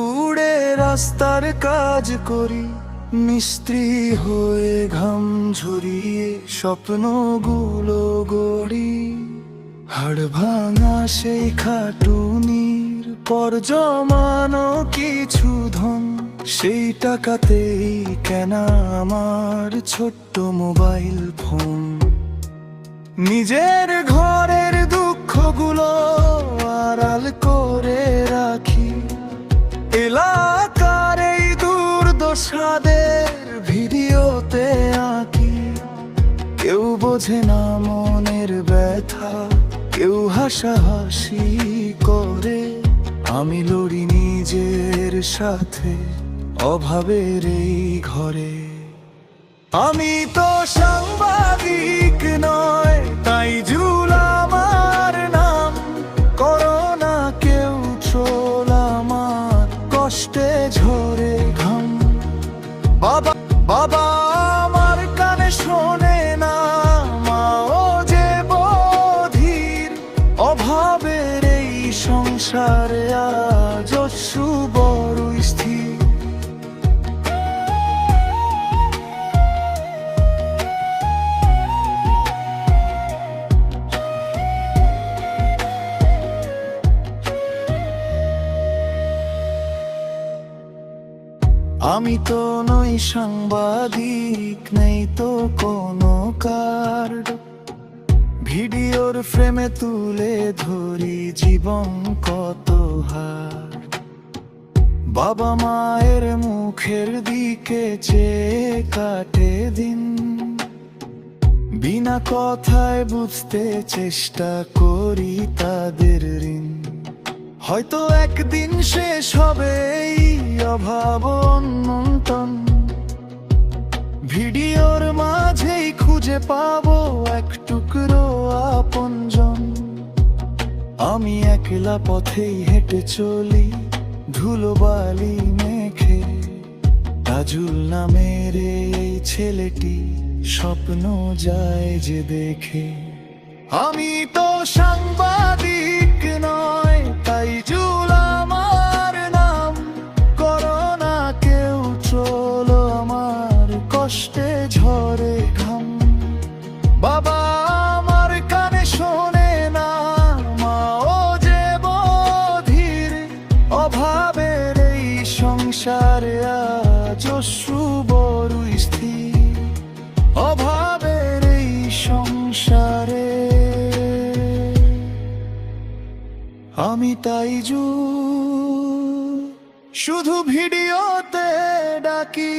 রোদ্দুরে রাস্তার কাজ করি, মিস্ত্রি হয়ে ঘাম ঝরিয়ে স্বপ্নগুলো গড়ি। হাড় ভাঙা সেই খাটুনির পর জমানো কিছু ধন, সেই টাকাতেই কেনা আমার ছোট্ট মোবাইল ফোন। নিজের ঘরের দুঃখগুলো আড়াল করে রাখি, এলাকার এই দুর্দশাদের ভিডিওতে আঁকি। কেউ বোঝে না মনের ব্যথা, কেউ হাসাহাসি করে। আমি লড়ি নিজের সাথে অভাবের এই ঘরে। আমি তো সাংবাদিক নয়, তাই জুলাম আমার নাম। করোনা কেউ ট্রোল আমার কষ্টে ঝরে ঘাম। বাবা বাবা আমার কানে শোনে না, মাও যে বধির। অভাবের এই সংসারে আজ বড়ই স্থির। আমি তো নই সাংবাদিক, নেই তো কোনো কার্ড। ভিডিওর ফ্রেমে তুলে ধরি জীবন কত হার। বাবা মায়ের মুখের দিকে চেয়ে কাটে দিন, বিনা কথায় বুঝতে চেষ্টা করি তাদের ঋণ। হয়তো একদিন শেষ হবে এই অভাব অনন্তন, ভিডিওর মাঝেই খুঁজে পাবো এক টুকরো আপনজন। আমি একলা পথেই হেঁটে চলি, ধুলোবালি মেখে। তাজুল নামের এই ছেলেটি স্বপ্ন যায় যে দেখে। আমি তো সাংবাদিক নয়, তাই জুলাম আমার নাম। করোনা কেউ ট্রোল আমার কষ্টে ঝরে ঘাম। বাবা আমার কানে শোনে না, মাও যে বধির। অভাবের এই সংসারে আজ বড়ই স্থির। অভাবের এই সংসারে আমি তাই শুধু ভিডিওতে ডাকি।